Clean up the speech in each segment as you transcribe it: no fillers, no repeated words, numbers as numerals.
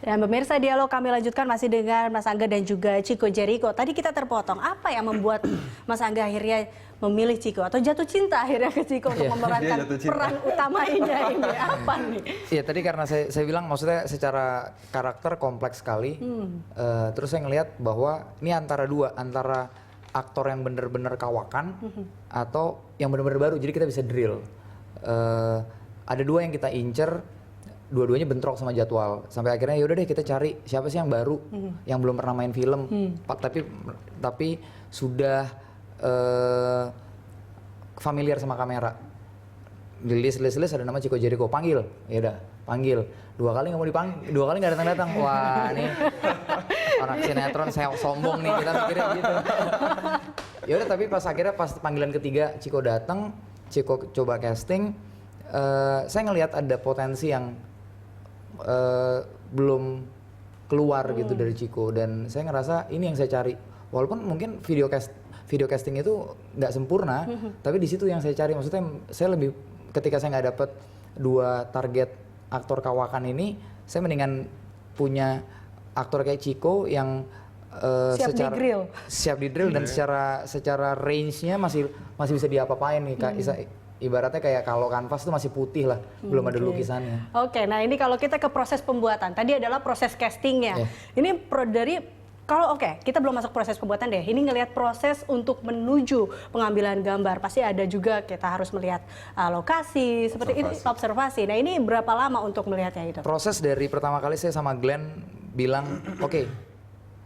Dan pemirsa, dialog kami lanjutkan masih dengan Mas Angga dan juga Chico Jericho. Tadi kita terpotong, apa yang membuat Mas Angga akhirnya memilih Chico atau jatuh cinta akhirnya ke Chico untuk memerankan peran utamanya ini? Apa nih? Iya, tadi karena saya bilang maksudnya secara karakter kompleks sekali. Terus saya ngelihat bahwa ini antara aktor yang bener-bener kawakan atau yang bener-bener baru, jadi kita bisa drill. Ada dua yang kita incer, dua-duanya bentrok sama jadwal. Sampai akhirnya yaudah deh kita cari siapa sih yang baru, yang belum pernah main film, tapi sudah familiar sama kamera. Di list ada nama Chico Jericho, panggil, ya udah panggil. Dua kali nggak mau dipanggil, dua kali nggak datang. Wah, nih orang sinetron saya sombong nih, kita mikirnya gitu. Ya udah, tapi pas panggilan ketiga Chico datang, Chico coba casting, saya ngelihat ada potensi yang belum keluar gitu dari Chico, dan saya ngerasa ini yang saya cari. Walaupun mungkin video casting itu nggak sempurna, tapi di situ yang saya cari. Maksudnya saya lebih, ketika saya nggak dapet dua target aktor kawakan ini, saya mendingan punya aktor kayak Chico yang siap di drill dan secara range-nya masih bisa diapa-apain nih Kak. Ibaratnya kayak kalau kanvas itu masih putih lah, belum ada lukisannya. Oke, nah ini kalau kita ke proses pembuatan, tadi adalah proses castingnya. Ini kita belum masuk proses pembuatan deh. Ini ngelihat proses untuk menuju pengambilan gambar. Pasti ada juga kita harus melihat lokasi, seperti ini, observasi. Nah ini berapa lama untuk melihatnya itu? Proses dari pertama kali saya sama Glenn bilang, oke,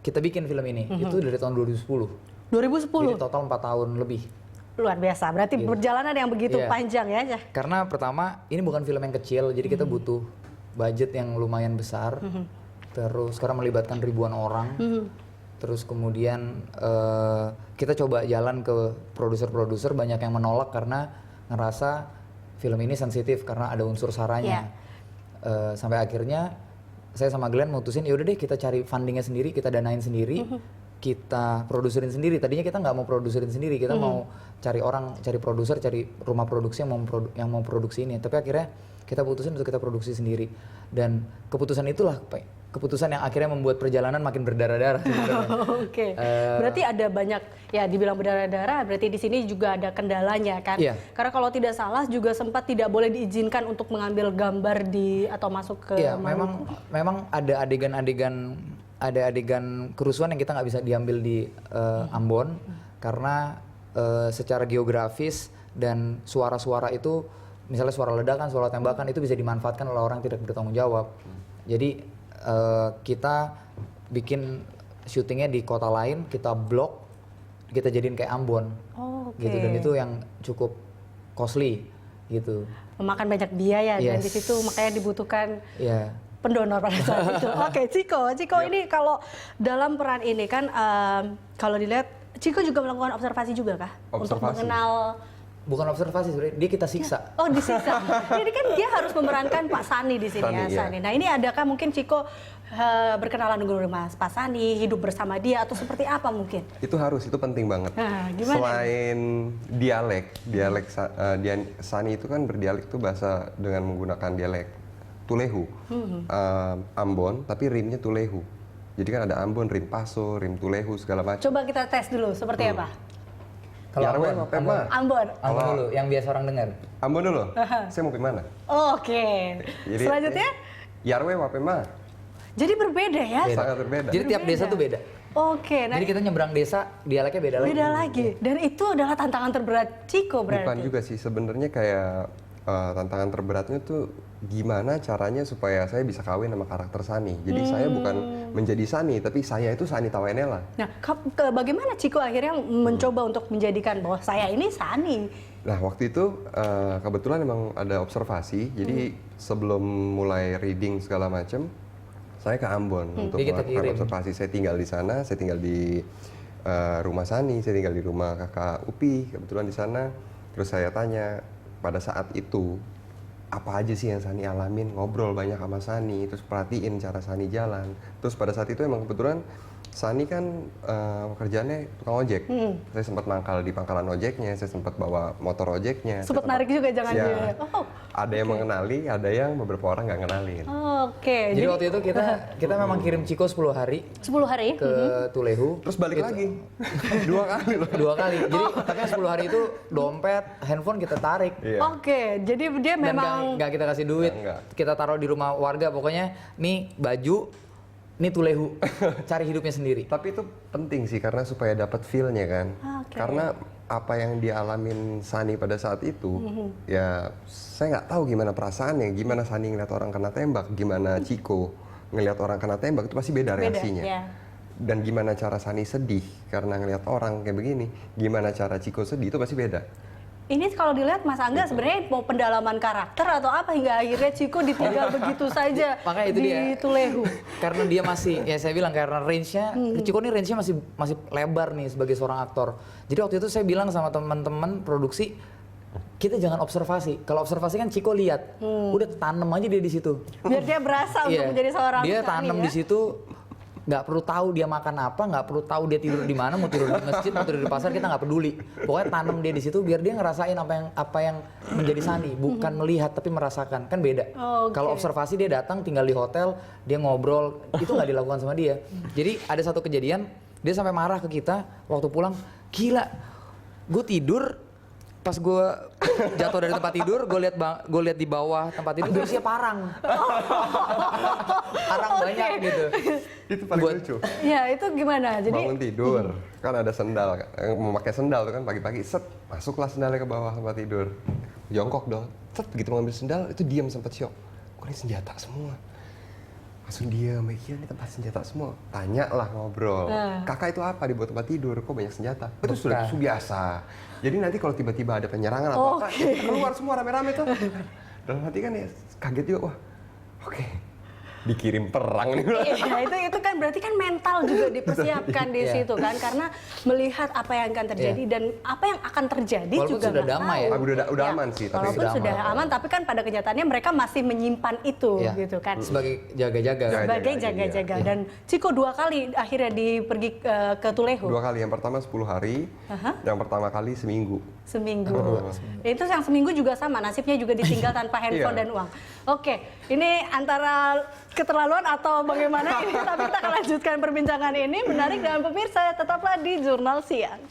kita bikin film ini, itu dari tahun 2010. 2010? Jadi total 4 tahun lebih. Luar biasa, berarti perjalanan yang begitu panjang ya. Karena pertama ini bukan film yang kecil, jadi kita butuh budget yang lumayan besar. Terus karena melibatkan ribuan orang. Terus kemudian kita coba jalan ke produser-produser, banyak yang menolak karena ngerasa film ini sensitif karena ada unsur saranya. Sampai akhirnya saya sama Glenn mutusin, yaudah deh kita cari fundingnya sendiri, kita danain sendiri. Kita produserin sendiri. Tadinya kita nggak mau produserin sendiri, kita mau cari produser, cari rumah produksi yang mau produksi ini. Tapi akhirnya kita putusin untuk kita produksi sendiri. Dan keputusan itulah keputusan yang akhirnya membuat perjalanan makin berdarah-darah. Oke. Berarti ada banyak, ya dibilang berdarah-darah, berarti di sini juga ada kendalanya kan? Karena kalau tidak salah juga sempat tidak boleh diizinkan untuk mengambil gambar atau masuk ke. Iya, memang ada adegan kerusuhan yang kita nggak bisa diambil di Ambon karena secara geografis dan suara-suara itu, misalnya suara ledakan, suara tembakan itu bisa dimanfaatkan oleh orang yang tidak bertanggung jawab. Jadi kita bikin syutingnya di kota lain, kita blok, kita jadiin kayak Ambon, gitu. Dan itu yang cukup costly gitu. Memakan banyak biaya dan di situ makanya dibutuhkan. Pendonor pada saat itu. Oke, Chico ini kalau dalam peran ini kan kalau dilihat Chico juga melakukan observasi juga kah? Untuk mengenal. Bukan observasi sebenarnya, dia kita siksa. Oh, disiksa. Jadi kan dia harus memerankan Pak Sani di sini Sani. Nah, ini adakah mungkin Chico berkenalan dengan Pak Sani, hidup bersama dia atau seperti apa mungkin? Itu penting banget. Gimana? Selain dialek Sani itu kan berdialek itu bahasa dengan menggunakan dialek Tulehu, Ambon, tapi rimnya Tulehu. Jadi kan ada Ambon, rim Paso, rim Tulehu, segala macam. Coba kita tes dulu, seperti apa? Kalau Ambon dulu, yang biasa orang dengar. Ambon dulu, saya mau kemana? Oke. Selanjutnya? Yarwe wapema. Jadi berbeda ya? Sangat berbeda. Jadi tiap desa tuh beda. Oke. Jadi kita nyebrang desa, dialeknya beda lagi. Beda lagi. Dan itu adalah tantangan terberat Chico berarti? Bukan juga sih, sebenarnya kayak tantangan terberatnya tuh gimana caranya supaya saya bisa kawin sama karakter Sani. Jadi saya bukan menjadi Sani, tapi saya itu Sani Tawenela. Nah, bagaimana Chico akhirnya mencoba untuk menjadikan bahwa saya ini Sani? Nah, waktu itu kebetulan emang ada observasi. Jadi sebelum mulai reading segala macam, saya ke Ambon untuk melakukan observasi. Saya tinggal di sana, saya tinggal di rumah Sani, saya tinggal di rumah kakak Upi, kebetulan di sana. Terus saya tanya, pada saat itu apa aja sih yang Sani alamin, ngobrol banyak sama Sani, terus perhatiin cara Sani jalan. Terus pada saat itu emang kebetulan Sani kan pekerjaannya tukang ojek. Saya sempat mangkal di pangkalan ojeknya, saya sempat bawa motor ojeknya. Sempat narik juga jangan dia. Ada yang mengenali, ada yang beberapa orang nggak kenalin. Oke. Jadi waktu itu kita memang kirim Ciko 10 hari 10 hari ke Tulehu. Terus balik lagi. 2 kali loh. 2 kali. Jadi tapi yang 10 hari itu dompet, handphone kita tarik. Iya. Oke, jadi dia Dan memang nggak kita kasih duit. Nggak. Kita taruh di rumah warga. Pokoknya nih baju, nih Tulehu. Cari hidupnya sendiri. Tapi itu penting sih karena supaya dapat feel-nya kan. Oke. Karena apa yang dialamin Sani pada saat itu, ya saya nggak tahu gimana perasaannya, gimana Sani ngeliat orang kena tembak, gimana Ciko ngeliat orang kena tembak itu pasti beda reaksinya. ya. Dan gimana cara Sani sedih karena ngeliat orang kayak begini, gimana cara Ciko sedih itu pasti beda. Ini kalau dilihat Mas Angga sebenarnya mau pendalaman karakter atau apa hingga akhirnya Ciko ditinggal begitu saja Makanya itu di dia. Tulehu. Karena dia masih, ya saya bilang karena range-nya, Ciko ini range-nya masih lebar nih sebagai seorang aktor. Jadi waktu itu saya bilang sama teman-teman produksi, kita jangan observasi. Kalau observasi kan Ciko lihat, udah tanam aja dia di situ. Biar dia berasa Iya, untuk menjadi seorang dia Sani, tanam ya. di situ, nggak perlu tahu dia makan apa, nggak perlu tahu dia tidur di mana, mau tidur di masjid, mau tidur di pasar, kita nggak peduli. Pokoknya tanam dia di situ biar dia ngerasain apa yang menjadi Sani, bukan melihat tapi merasakan, kan beda. Oh, oke. Kalau observasi dia datang tinggal di hotel, dia ngobrol, itu nggak dilakukan sama dia. Jadi ada satu kejadian, dia sampai marah ke kita waktu pulang, gila, gue tidur. Pas gue jatuh dari tempat tidur, gue lihat di bawah tempat tidur itu isinya parang. Parang banyak gitu. Itu paling lucu. Ya itu gimana? Jadi Bangun tidur, kan ada sendal, mau pakai sendal tuh kan pagi-pagi, set, masuklah sendalnya ke bawah tempat tidur. Jongkok dong, set, begitu mau ambil sendal, itu diam sempat syok. Kok ini senjata semua? Langsung diam, iya ini tempat senjata semua. Tanya lah, ngobrol. Kakak itu apa dibuat tempat tidur, kok banyak senjata? Itu sudah biasa. Jadi nanti kalau tiba-tiba ada penyerangan atau apa, kita keluar semua rame-rame tuh. Dalam hati kan ya kaget juga, wah oke. Dikirim perang nih. iya, itu kan berarti kan mental juga dipersiapkan di situ kan, karena melihat apa yang akan terjadi dan apa yang akan terjadi Walaupun juga sudah nggak damai tahu. ya. Udah aman sih, tapi Walaupun sudah aman, tapi kan pada kenyataannya mereka masih menyimpan itu Ya. gitu kan. Sebagai jaga-jaga. Sebagai Jaga-jaga, jaga-jaga. iya. Dan Ciko 2 kali akhirnya pergi ke Tulehu. 2 kali, yang pertama 10 hari, yang pertama kali seminggu. Seminggu. Itu yang seminggu juga sama, nasibnya juga ditinggal tanpa handphone Iya. dan uang. Oke, ini antara keterlaluan atau bagaimana ini, tapi kita akan lanjutkan perbincangan ini. Menarik dan pemirsa, tetaplah di Jurnal Siang.